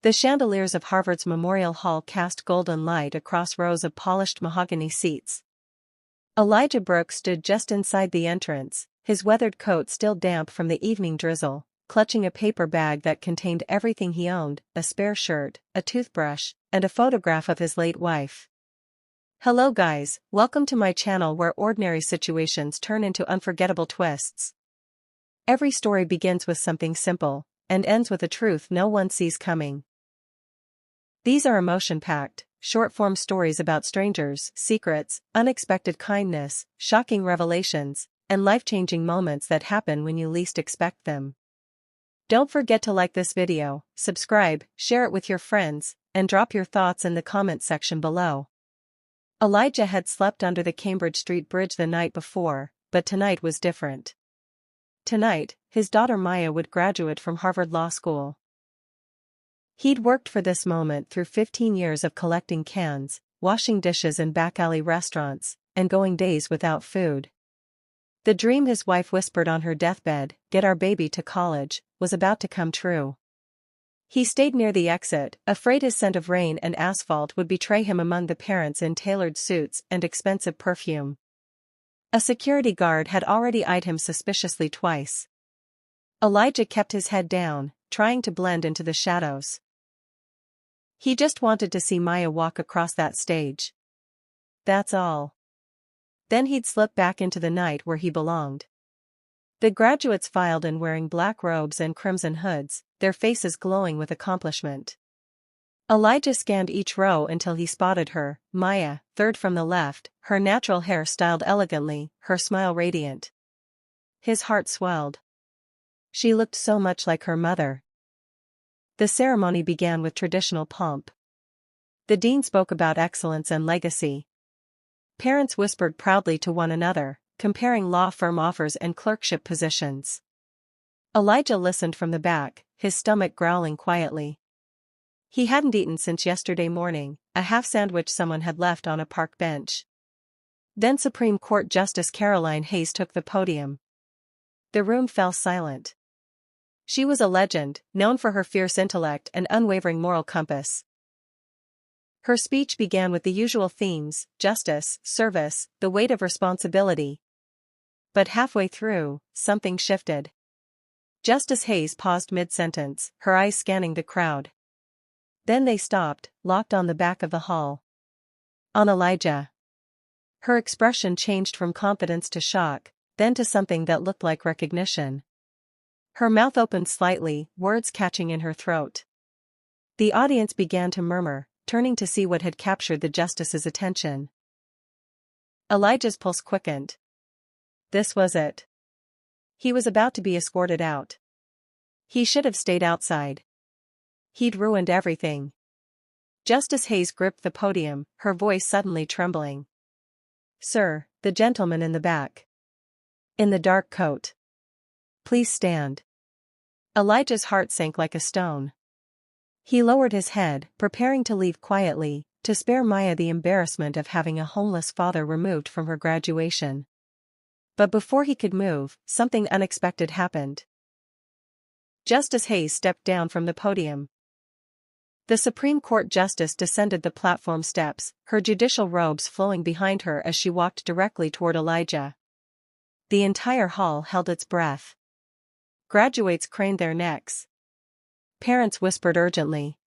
The chandeliers of Harvard's Memorial Hall cast golden light across rows of polished mahogany seats. Elijah Brooks stood just inside the entrance, his weathered coat still damp from the evening drizzle, clutching a paper bag that contained everything he owned, a spare shirt, a toothbrush, and a photograph of his late wife. Hello guys, welcome to my channel where ordinary situations turn into unforgettable twists. Every story begins with something simple, and ends with a truth no one sees coming. These are emotion-packed, short-form stories about strangers, secrets, unexpected kindness, shocking revelations, and life-changing moments that happen when you least expect them. Don't forget to like this video, subscribe, share it with your friends, and drop your thoughts in the comment section below. Elijah had slept under the Cambridge Street Bridge the night before, but tonight was different. Tonight, his daughter Maya would graduate from Harvard Law School. He'd worked for this moment through 15 years of collecting cans, washing dishes in back-alley restaurants, and going days without food. The dream his wife whispered on her deathbed, "Get our baby to college," was about to come true. He stayed near the exit, afraid his scent of rain and asphalt would betray him among the parents in tailored suits and expensive perfume. A security guard had already eyed him suspiciously twice. Elijah kept his head down, trying to blend into the shadows. He just wanted to see Maya walk across that stage. That's all. Then he'd slip back into the night where he belonged. The graduates filed in wearing black robes and crimson hoods, their faces glowing with accomplishment. Elijah scanned each row until he spotted her, Maya, third from the left, her natural hair styled elegantly, her smile radiant. His heart swelled. She looked so much like her mother. The ceremony began with traditional pomp. The dean spoke about excellence and legacy. Parents whispered proudly to one another, comparing law firm offers and clerkship positions. Elijah listened from the back, his stomach growling quietly. He hadn't eaten since yesterday morning, a half sandwich someone had left on a park bench. Then Supreme Court Justice Caroline Hayes took the podium. The room fell silent. She was a legend, known for her fierce intellect and unwavering moral compass. Her speech began with the usual themes: justice, service, the weight of responsibility. But halfway through, something shifted. Justice Hayes paused mid-sentence, her eyes scanning the crowd. Then they stopped, locked on the back of the hall. On Elijah. Her expression changed from confidence to shock, then to something that looked like recognition. Her mouth opened slightly, words catching in her throat. The audience began to murmur, turning to see what had captured the justice's attention. Elijah's pulse quickened. This was it. He was about to be escorted out. He should have stayed outside. He'd ruined everything. Justice Hayes gripped the podium, her voice suddenly trembling. "Sir, the gentleman in the back. In the dark coat. Please stand." Elijah's heart sank like a stone. He lowered his head, preparing to leave quietly, to spare Maya the embarrassment of having a homeless father removed from her graduation. But before he could move, something unexpected happened. Justice Hayes stepped down from the podium. The Supreme Court Justice descended the platform steps, her judicial robes flowing behind her as she walked directly toward Elijah. The entire hall held its breath. Graduates craned their necks. Parents whispered urgently.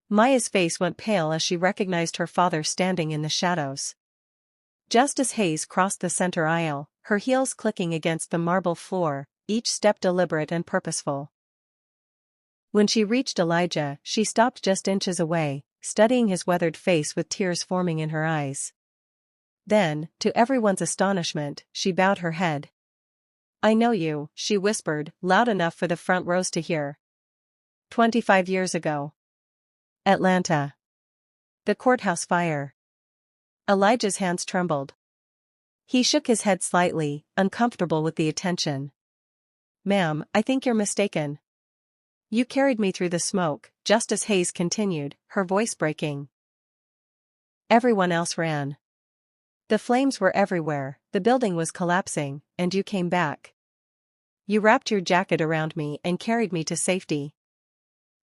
Maya's face went pale as she recognized her father standing in the shadows. Justice Hayes crossed the center aisle, her heels clicking against the marble floor, each step deliberate and purposeful. When she reached Elijah, she stopped just inches away, studying his weathered face with tears forming in her eyes. Then, to everyone's astonishment, she bowed her head. "I know you," she whispered, loud enough for the front rows to hear. 25 years ago. Atlanta. The courthouse fire." Elijah's hands trembled. He shook his head slightly, uncomfortable with the attention. "Ma'am, I think you're mistaken. You carried me through the smoke," Justice Hayes continued, her voice breaking. "Everyone else ran. The flames were everywhere, the building was collapsing, and you came back. You wrapped your jacket around me and carried me to safety."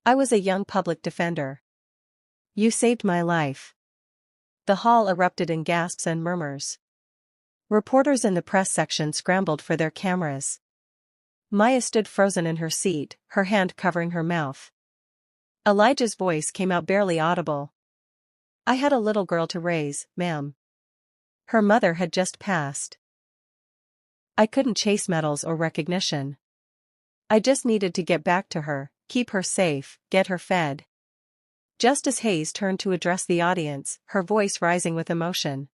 I was a young public defender. You saved my life. The hall erupted in gasps and murmurs. Reporters in the press section scrambled for their cameras. Maya stood frozen in her seat, her hand covering her mouth. Elijah's voice came out barely audible. I had a little girl to raise, ma'am. Her mother had just passed. I couldn't chase medals or recognition. I just needed to get back to her, keep her safe, get her fed. Justice Hayes turned to address the audience, her voice rising with emotion.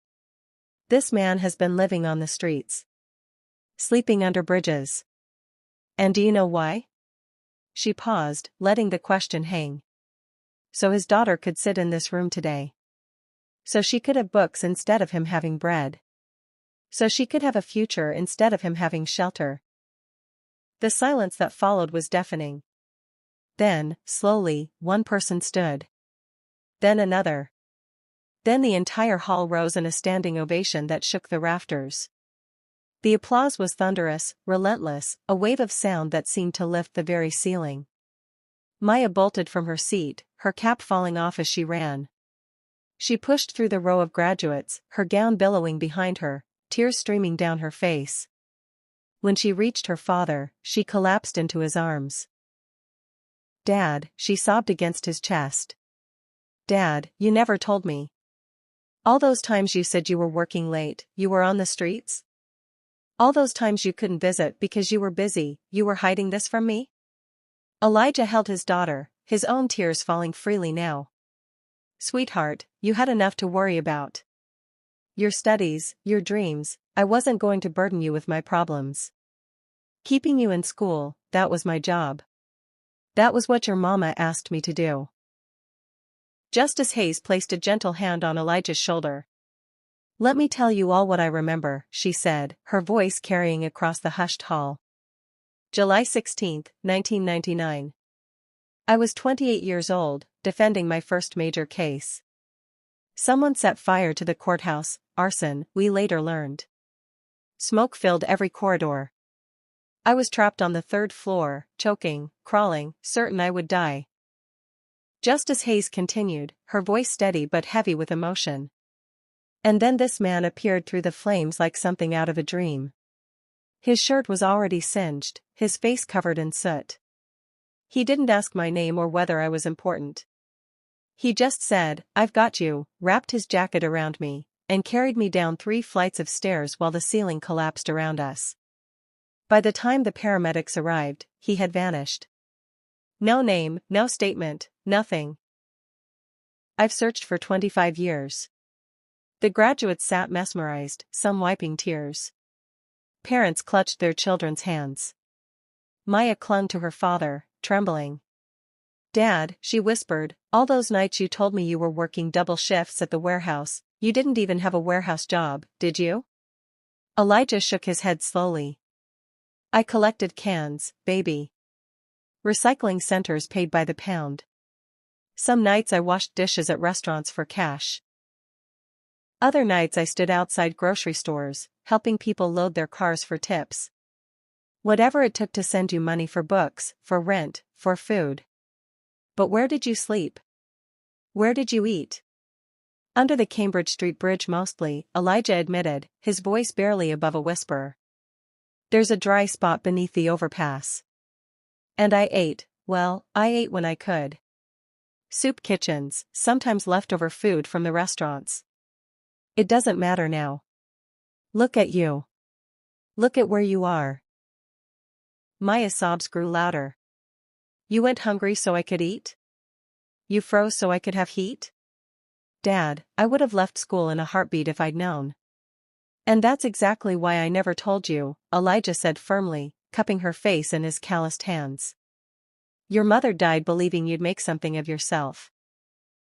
This man has been living on the streets. Sleeping under bridges. And do you know why? She paused, letting the question hang. So his daughter could sit in this room today. So she could have books instead of him having bread. So she could have a future instead of him having shelter. The silence that followed was deafening. Then, slowly, one person stood. Then another. Then the entire hall rose in a standing ovation that shook the rafters. The applause was thunderous, relentless, a wave of sound that seemed to lift the very ceiling. Maya bolted from her seat, her cap falling off as she ran. She pushed through the row of graduates, her gown billowing behind her, tears streaming down her face. When she reached her father, she collapsed into his arms. Dad, she sobbed against his chest. Dad, you never told me. All those times you said you were working late, you were on the streets? All those times you couldn't visit because you were busy, you were hiding this from me? Elijah held his daughter, his own tears falling freely now. Sweetheart, you had enough to worry about. Your studies, your dreams, I wasn't going to burden you with my problems. Keeping you in school, that was my job. That was what your mama asked me to do. Justice Hayes placed a gentle hand on Elijah's shoulder. Let me tell you all what I remember, she said, her voice carrying across the hushed hall. July 16, 1999. I was 28 years old, defending my first major case. Someone set fire to the courthouse, arson, we later learned. Smoke filled every corridor. I was trapped on the third floor, choking, crawling, certain I would die. Justice Hayes continued, her voice steady but heavy with emotion. And then this man appeared through the flames like something out of a dream. His shirt was already singed, his face covered in soot. He didn't ask my name or whether I was important. He just said, I've got you, wrapped his jacket around me, and carried me down 3 flights of stairs while the ceiling collapsed around us. By the time the paramedics arrived, he had vanished. No name, no statement, nothing. I've searched for 25 years. The graduates sat mesmerized, some wiping tears. Parents clutched their children's hands. Maya clung to her father, trembling. Dad, she whispered, all those nights you told me you were working double shifts at the warehouse, you didn't even have a warehouse job, did you? Elijah shook his head slowly. I collected cans, baby. Recycling centers paid by the pound. Some nights I washed dishes at restaurants for cash. Other nights I stood outside grocery stores, helping people load their cars for tips. Whatever it took to send you money for books, for rent, for food. But where did you sleep? Where did you eat? Under the Cambridge Street Bridge mostly, Elijah admitted, his voice barely above a whisper. There's a dry spot beneath the overpass. And I ate, well, I ate when I could. Soup kitchens, sometimes leftover food from the restaurants. It doesn't matter now. Look at you. Look at where you are. Maya's sobs grew louder. You went hungry so I could eat? You froze so I could have heat? Dad, I would have left school in a heartbeat if I'd known. And that's exactly why I never told you, Elijah said firmly, cupping her face in his calloused hands. Your mother died believing you'd make something of yourself.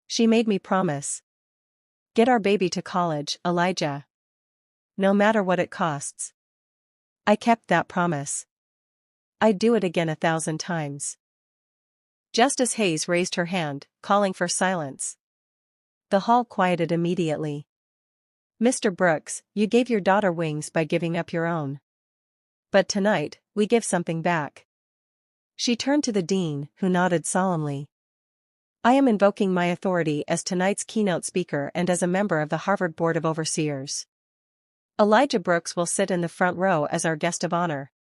She made me promise. Get our baby to college, Elijah. No matter what it costs. I kept that promise. I'd do it again 1,000 times. Justice Hayes raised her hand, calling for silence. The hall quieted immediately. Mr. Brooks, you gave your daughter wings by giving up your own. But tonight, we give something back. She turned to the dean, who nodded solemnly. I am invoking my authority as tonight's keynote speaker and as a member of the Harvard Board of Overseers. Elijah Brooks will sit in the front row as our guest of honor.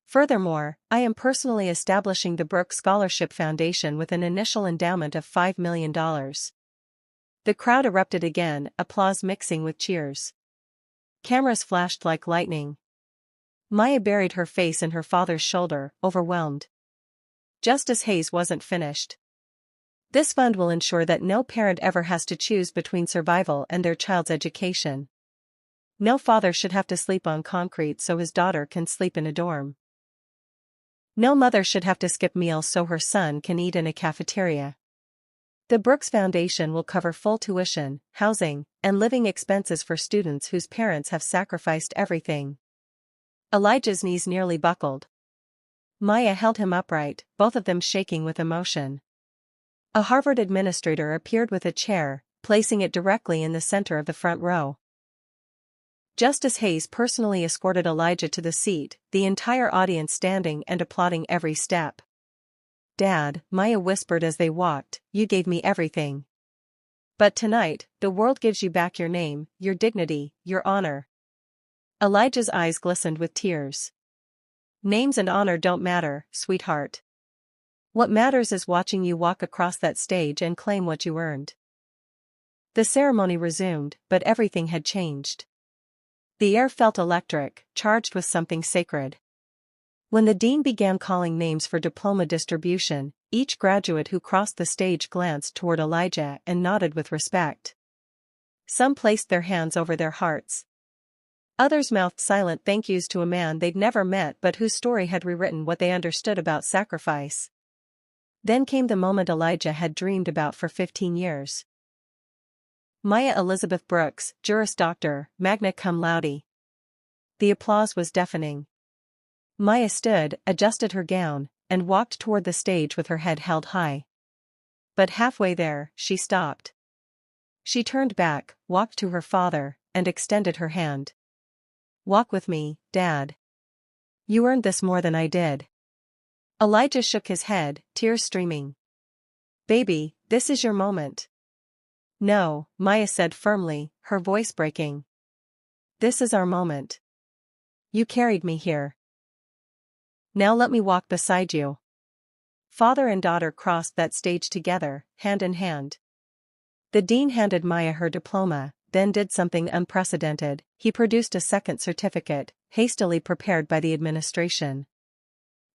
Furthermore, I am personally establishing the Brooks Scholarship Foundation with an initial endowment of $5 million. The crowd erupted again, applause mixing with cheers. Cameras flashed like lightning. Maya buried her face in her father's shoulder, overwhelmed. Justice Hayes wasn't finished. This fund will ensure that no parent ever has to choose between survival and their child's education. No father should have to sleep on concrete so his daughter can sleep in a dorm. No mother should have to skip meals so her son can eat in a cafeteria. The Brooks Foundation will cover full tuition, housing, and living expenses for students whose parents have sacrificed everything. Elijah's knees nearly buckled. Maya held him upright, both of them shaking with emotion. A Harvard administrator appeared with a chair, placing it directly in the center of the front row. Justice Hayes personally escorted Elijah to the seat, the entire audience standing and applauding every step. Dad, Maya whispered as they walked, you gave me everything. But tonight, the world gives you back your name, your dignity, your honor. Elijah's eyes glistened with tears. Names and honor don't matter, sweetheart. What matters is watching you walk across that stage and claim what you earned. The ceremony resumed, but everything had changed. The air felt electric, charged with something sacred. When the dean began calling names for diploma distribution, each graduate who crossed the stage glanced toward Elijah and nodded with respect. Some placed their hands over their hearts. Others mouthed silent thank yous to a man they'd never met but whose story had rewritten what they understood about sacrifice. Then came the moment Elijah had dreamed about for 15 years. Maya Elizabeth Brooks, Juris Doctor, magna cum laude. The applause was deafening. Maya stood, adjusted her gown, and walked toward the stage with her head held high. But halfway there, she stopped. She turned back, walked to her father, and extended her hand. Walk with me, Dad. You earned this more than I did. Elijah shook his head, tears streaming. Baby, this is your moment. No, Maya said firmly, her voice breaking. This is our moment. You carried me here. Now let me walk beside you. Father and daughter crossed that stage together, hand in hand. The dean handed Maya her diploma, then did something unprecedented. He produced a second certificate, hastily prepared by the administration.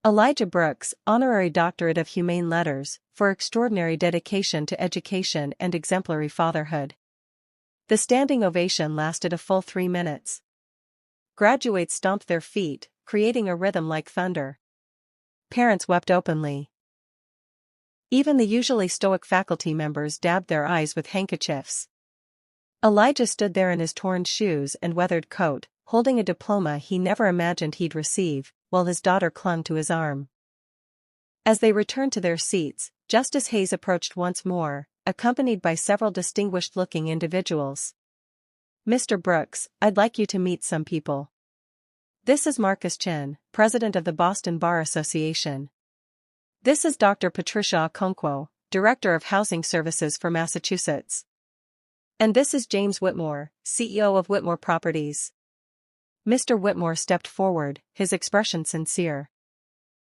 Elijah Brooks, Honorary Doctorate of Humane Letters, for extraordinary dedication to education and exemplary fatherhood. The standing ovation lasted a full 3 minutes. Graduates stomped their feet, creating a rhythm like thunder. Parents wept openly. Even the usually stoic faculty members dabbed their eyes with handkerchiefs. Elijah stood there in his torn shoes and weathered coat, holding a diploma he never imagined he'd receive, while his daughter clung to his arm. As they returned to their seats, Justice Hayes approached once more, accompanied by several distinguished-looking individuals. Mr. Brooks, I'd like you to meet some people. This is Marcus Chen, president of the Boston Bar Association. This is Dr. Patricia Okonkwo, director of Housing Services for Massachusetts. And this is James Whitmore, CEO of Whitmore Properties. Mr. Whitmore stepped forward, his expression sincere.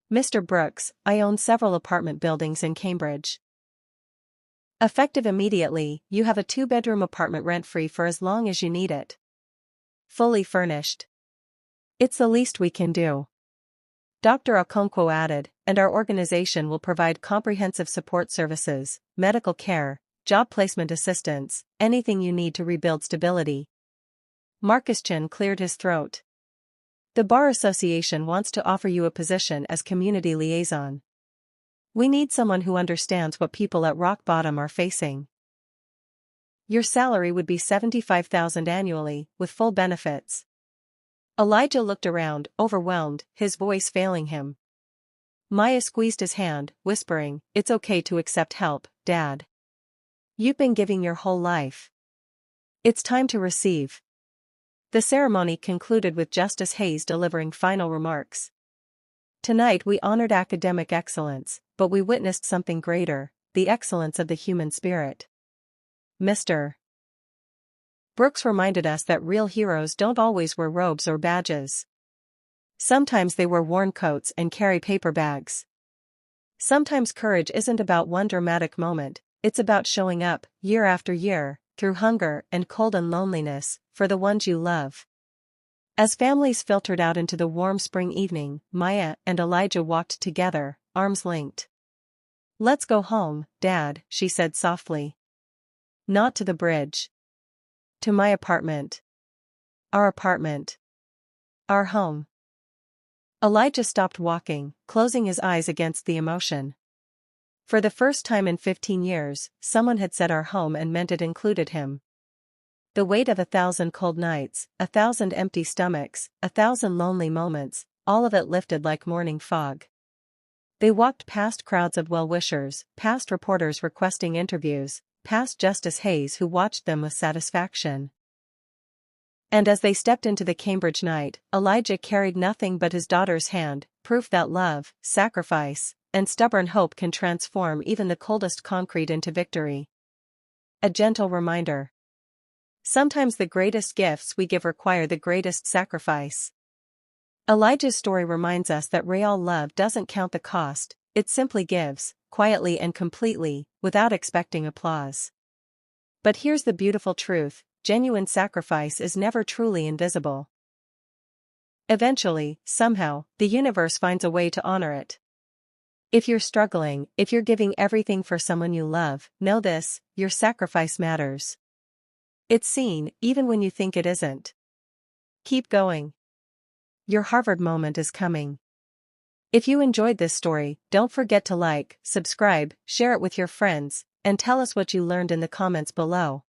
Mr. Brooks, I own several apartment buildings in Cambridge. Effective immediately, you have a 2-bedroom apartment rent-free for as long as you need it. Fully furnished. It's the least we can do. Dr. Okonkwo added, and our organization will provide comprehensive support services, medical care, job placement assistance, anything you need to rebuild stability. Marcus Chen cleared his throat. The Bar Association wants to offer you a position as community liaison. We need someone who understands what people at rock bottom are facing. Your salary would be $75,000 annually, with full benefits. Elijah looked around, overwhelmed, his voice failing him. Maya squeezed his hand, whispering, It's okay to accept help, Dad. You've been giving your whole life. It's time to receive. The ceremony concluded with Justice Hayes delivering final remarks. Tonight we honored academic excellence, but we witnessed something greater, the excellence of the human spirit. Mr. Brooks reminded us that real heroes don't always wear robes or badges. Sometimes they wear worn coats and carry paper bags. Sometimes courage isn't about one dramatic moment, it's about showing up, year after year, through hunger and cold and loneliness, for the ones you love. As families filtered out into the warm spring evening, Maya and Elijah walked together, arms linked. "Let's go home, Dad," she said softly. "Not to the bridge. To my apartment. Our apartment. Our home." Elijah stopped walking, closing his eyes against the emotion. For the first time in 15 years, someone had said our home and meant it included him. The weight of 1,000 cold nights, 1,000 empty stomachs, 1,000 lonely moments, all of it lifted like morning fog. They walked past crowds of well-wishers, past reporters requesting interviews, past Justice Hayes who watched them with satisfaction. And as they stepped into the Cambridge night, Elijah carried nothing but his daughter's hand, proof that love, sacrifice, and stubborn hope can transform even the coldest concrete into victory. A gentle reminder. Sometimes the greatest gifts we give require the greatest sacrifice. Elijah's story reminds us that real love doesn't count the cost, it simply gives, quietly and completely, without expecting applause. But here's the beautiful truth: genuine sacrifice is never truly invisible. Eventually, somehow, the universe finds a way to honor it. If you're struggling, if you're giving everything for someone you love, know this: your sacrifice matters. It's seen, even when you think it isn't. Keep going. Your Harvard moment is coming. If you enjoyed this story, don't forget to like, subscribe, share it with your friends, and tell us what you learned in the comments below.